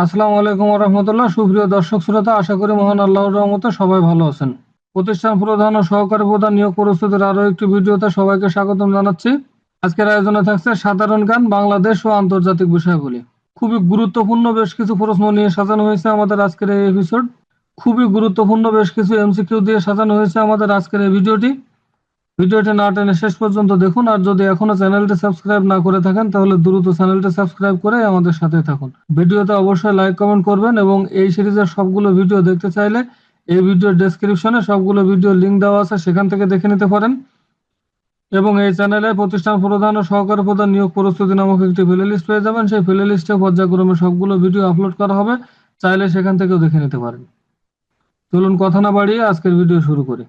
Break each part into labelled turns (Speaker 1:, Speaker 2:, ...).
Speaker 1: আসসালামু আলাইকুম রহমতুল্লাহ। সুপ্রিয় দর্শক শ্রোতা, আশা করি মহান আল্লাহর রহমতে সবাই ভালো আছেন। প্রতিষ্ঠান প্রধান ও সহকারী প্রধান নিয়োগ প্রস্তুতির আরো একটি ভিডিওতে সবাইকে স্বাগতম জানাচ্ছি। আজকের আয়োজনে থাকছে সাধারণ জ্ঞান, বাংলাদেশ ও আন্তর্জাতিক বিষয়গুলি। খুবই গুরুত্বপূর্ণ বেশ কিছু প্রশ্ন নিয়ে সাজানো হয়েছে আমাদের আজকের এই এপিসোড। খুবই গুরুত্বপূর্ণ বেশ কিছু এমসিকিউ দিয়ে সাজানো হয়েছে আমাদের আজকের এই ভিডিওটি। ভিডিওটি না টেনে শেষ পর্যন্ত দেখুন, আর যদি এখনো চ্যানেলটি সাবস্ক্রাইব না করে থাকেন তাহলে দ্রুত চ্যানেলটি সাবস্ক্রাইব করে আমাদের সাথে থাকুন। ভিডিওতে অবশ্যই লাইক কমেন্ট করবেন এবং এই সিরিজের সবগুলো ভিডিও দেখতে চাইলে এই ভিডিওর ডেসক্রিপশনে সবগুলো ভিডিও লিংক দেওয়া আছে, সেখান থেকে দেখে নিতে পারেন। এবং এই চ্যানেলে প্রতিষ্ঠান প্রধান ও সহকারী প্রধান নিয়োগ প্রস্তুতি নামক একটি প্লেলিস্ট পেয়ে যাবেন। সেই প্লেলিস্টে পর্যায়ক্রমে সবগুলো ভিডিও আপলোড করা হবে, চাইলে সেখান থেকেও দেখে নিতে পারেন। চলুন কথা না বাড়িয়ে আজকের ভিডিও শুরু করি।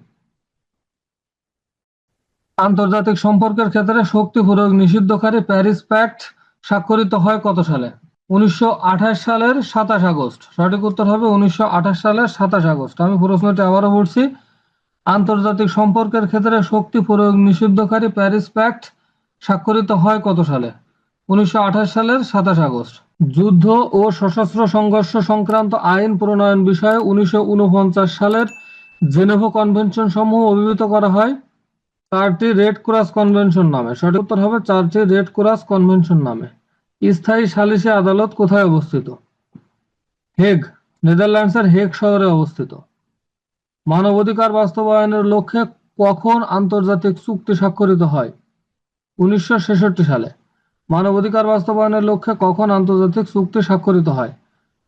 Speaker 1: আন্তর্জাতিক সম্পর্কের ক্ষেত্রে শক্তি প্রয়োগ নিষিদ্ধকারী প্যারিস প্যাক্ট স্বাক্ষরিত হয় কত সালে? 1928 সালের 27 আগস্ট। সঠিক উত্তর হবে 1928 সালের 27 আগস্ট। আমি প্রশ্নটি আবারও বলছি, আন্তর্জাতিক সম্পর্কের ক্ষেত্রে শক্তি প্রয়োগ নিষিদ্ধকারী প্যারিস প্যাক্ট স্বাক্ষরিত হয় কত সালে? 1928 সালের 27 আগস্ট। যুদ্ধ ও সশস্ত্র সংঘর্ষ সংক্রান্ত আইন প্রণয়ন বিষয়ে 1949 সালের জেনেভা কনভেনশন সমূহ অভিহিত করা হয় চারটি রেড ক্রস কনভেনশন নামে। সঠিক উত্তর হবে চারটি রেড ক্রস কনভেনশন নামে। স্থায়ী সালিসি আদালত কোথায় অবস্থিত? হেগ, নেদারল্যান্ডসের হেগ শহরে অবস্থিত। মানবাধিকার বাস্তবায়নের লক্ষ্যে কখন আন্তর্জাতিক চুক্তি স্বাক্ষরিত হয়? 1966 সালে। মানবাধিকার বাস্তবায়নের লক্ষ্যে কখন আন্তর্জাতিক চুক্তি স্বাক্ষরিত হয়?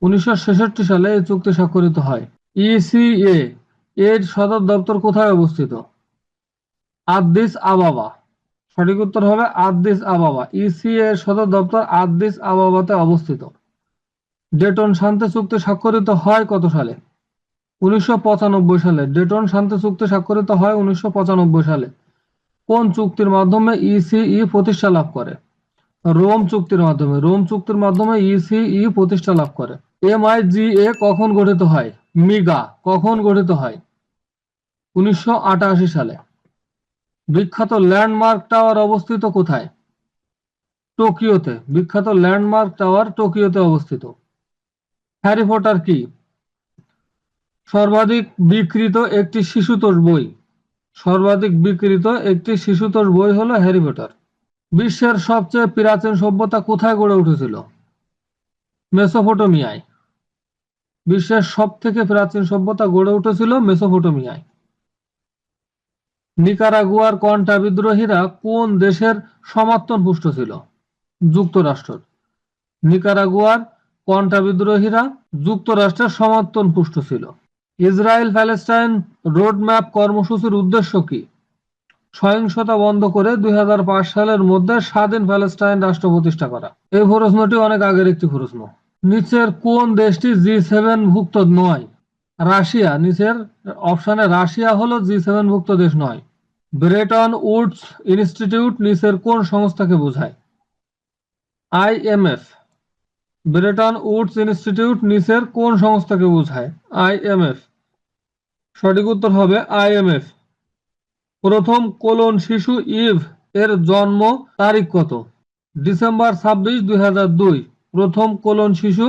Speaker 1: 1966 সালে এই চুক্তি স্বাক্ষরিত হয়। ইসিএ এর সদর দপ্তর কোথায় অবস্থিত? আদ্দিস আবাবা। সঠিক উত্তর হবে আদ্দিস আবাবা। ইসিএ এর সদর দপ্তর আদ্দিস আবাবাতে অবস্থিত। ডেটন শান্তি চুক্তি স্বাক্ষরিত হয় কত সালে? 1995 সালে। ডেটন শান্তি চুক্তি স্বাক্ষরিত হয় 1995 সালে। কোন চুক্তির মাধ্যমে ইসিই প্রতিষ্ঠা লাভ করে? রোম চুক্তির মাধ্যমে। রোম চুক্তির মাধ্যমে ইসিই প্রতিষ্ঠা লাভ করে। এমআইজিএ কখন গঠিত হয়? মিগা কখন গঠিত হয়? 1988 সালে। বিখ্যাত ল্যান্ডমার্ক টাওয়ার অবস্থিত কোথায়? টোকিওতে। বিখ্যাত ল্যান্ডমার্ক টাওয়ার টোকিওতে অবস্থিত। হ্যারি পটার কি? সর্বাধিক বিক্রিত একটি শিশুতোষ বই। সর্বাধিক বিক্রিত একটি শিশুতোষ বই হলো হ্যারি পটার। বিশ্বের সবচেয়ে প্রাচীন সভ্যতা কোথায় গড়ে উঠেছিল? মেসোপটেমিয়ায়। বিশ্বের সব থেকে প্রাচীন সভ্যতা গড়ে উঠেছিল মেসোপটেমিয়ায়। নিকারাগুয়ার কন্টা বিদ্রোহীরা কোন দেশের সমর্থনপুষ্ট ছিল? যুক্তরাষ্ট্র। নিকারাগুয়ার কন্টা বিদ্রোহীরা যুক্তরাষ্ট্রের সমর্থনপুষ্ট ছিল। ইসরায়েল প্যালেস্টাইন রোডম্যাপ কর্মসূচির উদ্দেশ্য কি? সহিংসতা বন্ধ করে 2005 সালের মধ্যে স্বাধীন প্যালেস্টাইন রাষ্ট্র প্রতিষ্ঠা করা। এই প্রশ্নটি অনেক আগের একটি প্রশ্ন। নিচের কোন দেশটি জি7 ভুক্ত নয়? রাশিয়া। নিচের অপশনে রাশিয়া হলো জি7 ভুক্ত দেশ নয়। ব্রেটন উডস ইনস্টিটিউট নিচের কোন সংস্থাকে বোঝায়? আইএমএফ। ব্রেটন উডস ইনস্টিটিউট নিচের কোন সংস্থাকে বোঝায়? আইএমএফ। সঠিক উত্তর হবে আইএমএফ। প্রথম কোলন শিশু ইভ এর জন্ম তারিখ কত? ডিসেম্বর 26, 2002। প্রথম কোলন শিশু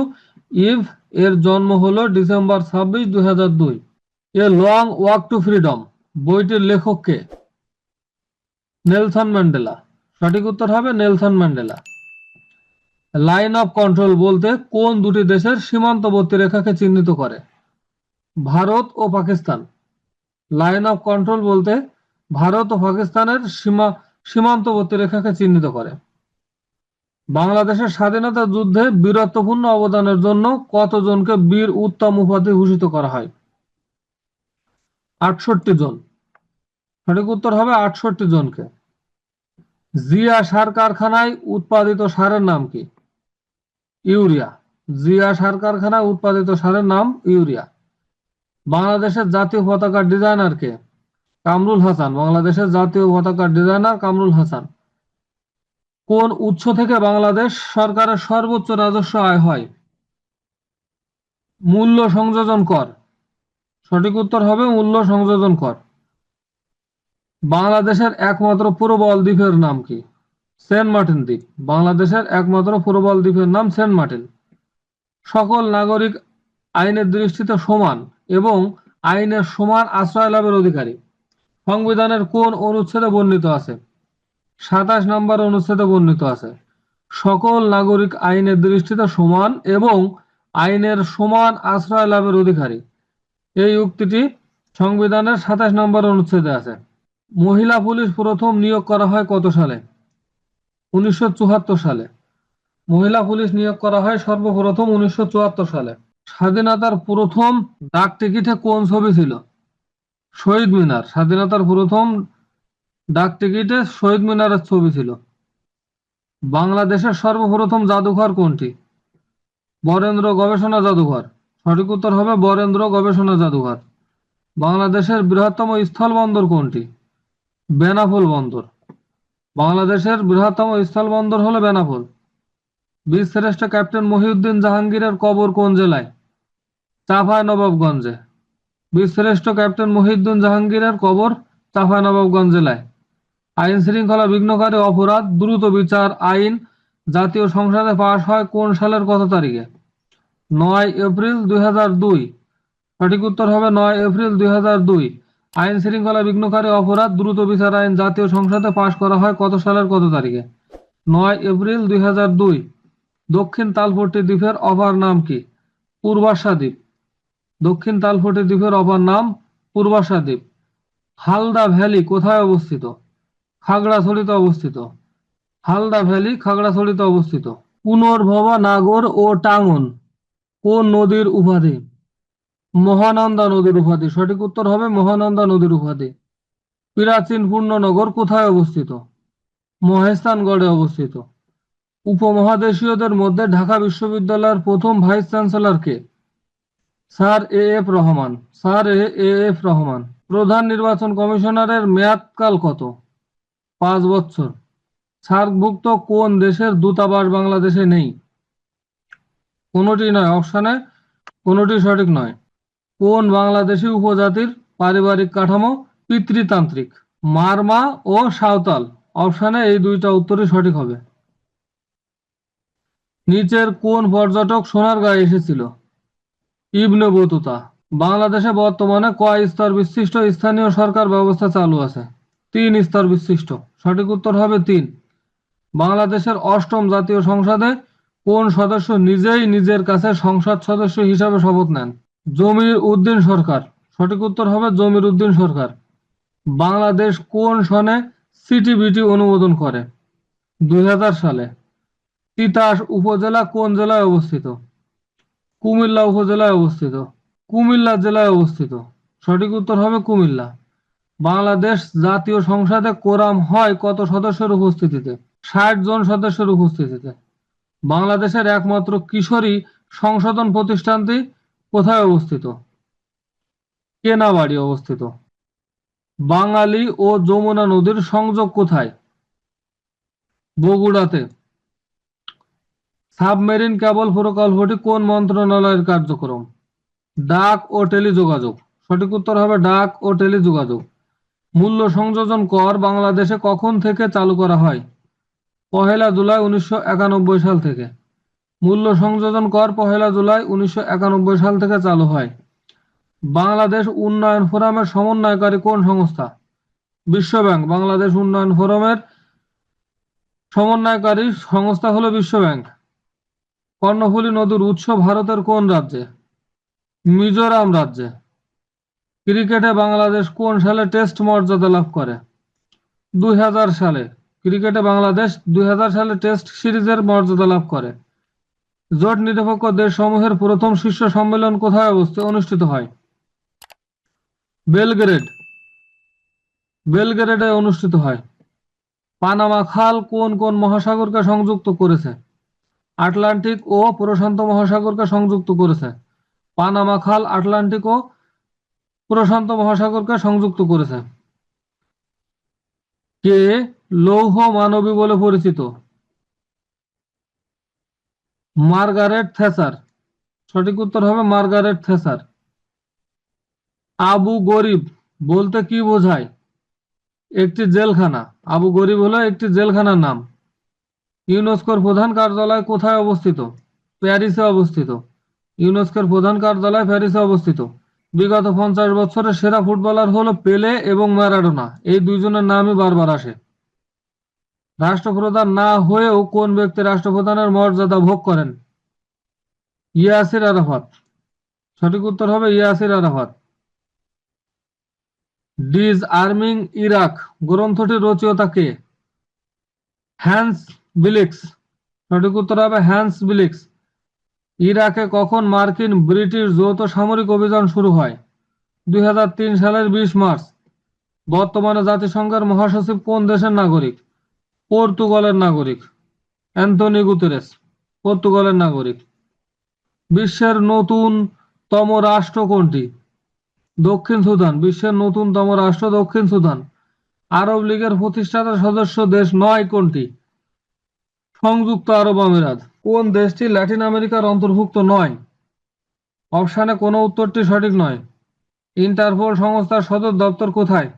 Speaker 1: ইভ এর জন্ম হলো December 26, 2002। A long walk to freedom বইটির লেখক কে? Nelson Mandela. সঠিক উত্তর হবে Nelson Mandela. Line of control বলতে কোন দুটি দেশের সীমান্তবর্তী রেখাকে চিহ্নিত করে? ভারত ও পাকিস্তান। লাইন অফ কন্ট্রোল বলতে ভারত ও পাকিস্তানের সীমান্তবর্তী রেখাকে চিহ্নিত করে। বাংলাদেশের স্বাধীনতা যুদ্ধে বীরত্বপূর্ণ অবদানের জন্য কতজনকে বীর উত্তম উপাধি ভূষিত করা হয়? 68 জন। সঠিক উত্তর হবে 68 জনকে। জিয়া সার কারখানায় উৎপাদিত সারের নাম কি? ইউরিয়া। জিয়া সার কারখানায় উৎপাদিত সারের নাম ইউরিয়া। বাংলাদেশের জাতীয় পতাকার ডিজাইনার কে? কামরুল হাসান। বাংলাদেশের জাতীয় পতাকার ডিজাইনার কামরুল হাসান। কোন উৎস থেকে বাংলাদেশ সরকারের সর্বোচ্চ রাজস্ব আয় হয়? মূল্য সংযোজন কর। সঠিক উত্তর হবে মূল্য সংযোজন কর। বাংলাদেশের একমাত্র প্রবাল দ্বীপের নাম কি? সেন্ট মার্টিন দ্বীপ। বাংলাদেশের একমাত্র প্রবাল দ্বীপের নাম সেন্ট মার্টিন। সকল নাগরিক আইনের দৃষ্টিতে সমান এবং আইনের সমান আশ্রয় লাভের অধিকারী সংবিধানের কোন অনুচ্ছেদে বর্ণিত আছে? ২৭ নম্বর অনুচ্ছেদে বর্ণিত আছে। সকল নাগরিক আইনের দৃষ্টিতে সমান এবং আইনের সমান আশ্রয় লাভের অধিকারী, এই উক্তিটি সংবিধানের ২৭ নম্বর অনুচ্ছেদে আছে। মহিলা পুলিশ প্রথম নিয়োগ করা হয় কত সালে? ১৯৭৪ সালে। মহিলা পুলিশ নিয়োগ করা হয় সর্বপ্রথম ১৯৭৪ সালে। স্বাধীনতার প্রথম ডাক টিকিটে কোন ছবি ছিল? শহীদ মিনার। স্বাধীনতার প্রথম ডাক টিকিটে শহীদ মিনারের ছবি ছিল। বাংলাদেশের সর্বপ্রথম জাদুঘর কোনটি? বরেন্দ্র গবেষণা জাদুঘর। সঠিক উত্তর হবে বরেন্দ্র গবেষণা জাদুঘর। বাংলাদেশের বৃহত্তম স্থলবন্দর কোনটি? বেনাপোল বন্দর। বাংলাদেশের বৃহত্তম স্থলবন্দর হলো বেনাপোল। বীরশ্রেষ্ঠ ক্যাপ্টেন মহিউদ্দিন জাহাঙ্গীরের কবর কোন জেলায়? চাঁপাইনবাবগঞ্জে। বীরশ্রেষ্ঠ ক্যাপ্টেন মহিউদ্দিন জাহাঙ্গীরের কবর চাঁপাইনবাবগঞ্জ জেলায়। আইন শৃঙ্খলা বিঘ্নকারী অপরাধ দ্রুত বিচার আইন জাতীয় সংসদে পাশ হয় কোন সালের কত তারিখে? ৯ এপ্রিল ২০০২। সঠিক উত্তর হবে ৯ এপ্রিল ২০০২। আইন শৃঙ্খলা বিঘ্নকারী অপরাধ দ্রুত বিচার আইন জাতীয় সংসদে পাশ করা হয় কত সালের কত তারিখে? ৯ এপ্রিল ২০০২। দক্ষিণ তালপট্টি দ্বীপের অপর নাম কি? পূর্বাশা দ্বীপ। দক্ষিণ তালপট্টি দ্বীপের অপর নাম পূর্বাশা দ্বীপ। হালদা ভ্যালি কোথায় অবস্থিত? খাগড়াছড়িতে অবস্থিত। হালদা ভ্যালি খাগড়াছড়িতে অবস্থিত। পুনর্ভবা নাগর ও টাঙ্গন কোন নদীর উপাধি? মহানন্দা নদীর উপাধি। সঠিক উত্তর হবে মহানন্দা নদীর উপাধি। প্রাচীন পূর্ণনগর কোথায় অবস্থিত? মহেস্থানগড়ে অবস্থিত। উপমহাদেশীয়দের মধ্যে ঢাকা বিশ্ববিদ্যালয়ের প্রথম vice chancellor K? Sir A F Rahman. Sir A F Rahman. প্রধান নির্বাচন কমিশনারের মেয়াদকাল কত? ৫ বছর। সার্কভুক্ত কোন দেশের দূতাবাস বাংলাদেশে নেই? কোনটি নয়, অপশনে কোনটি সঠিক নয়। কোন বাংলাদেশী উপজাতির পারিবারিক কাঠামো পিতৃতান্ত্রিক? মারমা ও সাঁওতাল। অপশনে এই দুইটা উত্তরই সঠিক হবে। নিচের কোন পর্যটক সোনারগাঁয়ে এসেছিল? Ibn Battuta. বাংলাদেশে বর্তমানে কয় স্তর বিশিষ্ট স্থানীয় সরকার ব্যবস্থা চালু আছে? ৩ স্তর বিশিষ্ট। সঠিক উত্তর হবে ৩। বাংলাদেশের অষ্টম জাতীয় সংসদে কোন সদস্য নিজেই নিজের কাছে সংসদ সদস্য হিসাবে শপথ নেন? জমির উদ্দিন সরকার। সঠিক উত্তর হবে জমির উদ্দিন সরকার। বাংলাদেশ কোন সনে সিটিবিটি অনুমোদন করে? ২০০০ সালে। তিতাস উপজেলা কোন জেলায় অবস্থিত? কুমিল্লা উপজেলায় অবস্থিত। কুমিল্লা জেলায় অবস্থিত। সঠিক উত্তর হবে কুমিল্লা। বাংলাদেশ জাতীয় সংসদে কোরাম হয় কত সদস্যের উপস্থিতিতে? ৬০ জন সদস্যের উপস্থিতিতে। বাংলাদেশের একমাত্র কিশোরী সংশোধন প্রতিষ্ঠানটি কোথায় অবস্থিত? কেনাবাড়ি অবস্থিত। বাঙালি ও যমুনা নদীর সংযোগ কোথায়? বগুড়াতে। সাবমেরিন কেবল প্রকল্পটি কোন মন্ত্রণালয়ের কার্যক্রম? ডাক ও টেলিযোগাযোগ। সঠিক উত্তর হবে ডাক ও টেলিযোগাযোগ। মূল্য সংযোজন কর বাংলাদেশে কখন থেকে চালু করা হয়? ১ জুলাই ১৯৯১ সাল থেকে। মূল্য সংযোজন কর ১ জুলাই ১৯৯১ সাল থেকে চালু হয়। বাংলাদেশ উন্নয়ন ফোরামের সমন্বয়কারী কোন সংস্থা? বিশ্বব্যাংক। বাংলাদেশ উন্নয়ন ফোরামের সমন্বয়কারী সংস্থা হলো বিশ্বব্যাংক। কর্ণফুলী নদীর উৎস ভারতের কোন রাজ্যে? মিজোরাম রাজ্যে। ক্রিকেটে বাংলাদেশ কোন সালে টেস্ট মর্যাদা লাভ করে? ২০০০ সালে। ক্রিকেটে বাংলাদেশ ২০০০ সালে টেস্ট সিরিজের মর্যাদা লাভ করে। জোট নিরপেক্ষ দেশসমূহের প্রথম শীর্ষ সম্মেলন কোথায় অনুষ্ঠিত হয়? বেলগ্রেড। বেলগ্রেডে অনুষ্ঠিত হয়। পানামা খাল কোন কোন মহাসাগরকে সংযুক্ত করেছে? আটলান্টিক ও প্রশান্ত মহাসাগরকে সংযুক্ত করেছে। পানামা খাল আটলান্টিক ও প্রশান্ত মহাসাগরকে সংযুক্ত করেছে। কে লৌহ মানবী বলে পরিচিত? Margaret Thatcher. সঠিক উত্তর হবে মার্গারেট থ্যাচার। আবু গরিব বলতে কি বোঝায়? একটি জেলখানা। আবু গরিব হলো একটি জেলখানার নাম। ইউনেস্কোর প্রধান কার্যালয় কোথায় অবস্থিত? প্যারিসে অবস্থিত। ইউনেস্কোর প্রধান কার্যালয় প্যারিসে অবস্থিত। বিগত 50 বছরে সেরা ফুটবলার হলো পেলে এবং ম্যারাডোনা, এই দুইজনের নামই বারবার আসে। রাষ্ট্রপ্রধান না হয়েও কোন ব্যক্তি রাষ্ট্রপ্রধানের মর্যাদা ভোগ করেন? ইয়াসির আরাফাত। সঠিক উত্তর হবে ইয়াসির আরাফাত। ডিজ আর্মিং ইরাক গ্রন্থটির রচয়িতা কে? হ্যান্স বিলিক্স। সঠিক উত্তর হবে হ্যান্স বিলিক্স। ইরাকে কখন মার্কিন ব্রিটিশ যৌথ সামরিক অভিযান শুরু হয়? 2003 সালের 20 মার্চ। বর্তমানে জাতিসংঘের মহাসচিব কোন দেশের নাগরিক? পর্তুগালের নাগরিক। অ্যান্তোনি গুতেরেস। পর্তুগালের নাগরিক। বিশ্বের নতুনতম রাষ্ট্র কোনটি? দক্ষিণ সুদান। বিশ্বের নতুনতম রাষ্ট্র দক্ষিণ সুদান। আরব লীগের প্রতিষ্ঠাতা সদস্য দেশ নয় কোনটি? সংযুক্ত আরব আমিরাত। কোন দেশটি ল্যাটিন আমেরিকার অন্তর্ভুক্ত নয়? অপশানে কোনো উত্তরটি সঠিক নয়। ইন্টারপোল সংস্থার সদর দপ্তর কোথায়?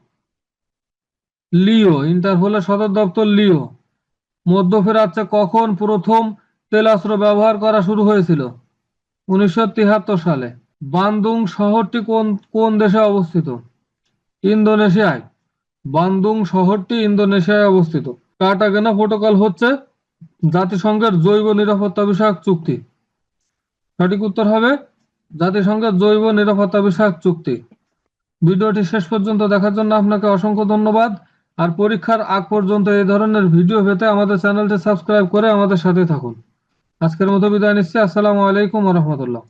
Speaker 1: লিও। ইন্টারপোলের সদর দপ্তর লিও। মধ্যপ্রাচ্যে কখন প্রথম তেলাস্ত্র ব্যবহার করা শুরু হয়েছিল? 1973 সালে। বান্দুং শহরটি কোন কোন দেশে অবস্থিত? ইন্দোনেশিয়ায়। বান্দুং শহরটি ইন্দোনেশিয়ায় অবস্থিত। কার্টাগেনা প্রোটোকল হচ্ছে জাতিসংঘের জৈব নিরাপত্তা বিষয়ক চুক্তি। সঠিক উত্তর হবে জাতিসংঘের জৈব নিরাপত্তা বিষয়ক চুক্তি। ভিডিওটি শেষ পর্যন্ত দেখার জন্য আপনাকে অসংখ্য ধন্যবাদ। আর পরীক্ষার আগ পর্যন্ত এই ধরনের ভিডিও পেতে আমাদের চ্যানেলটি সাবস্ক্রাইব করে আমাদের সাথে থাকুন। আজকের মতো বিদায় নিচ্ছি। আসসালামু আলাইকুম ওয়া রাহমাতুল্লাহ।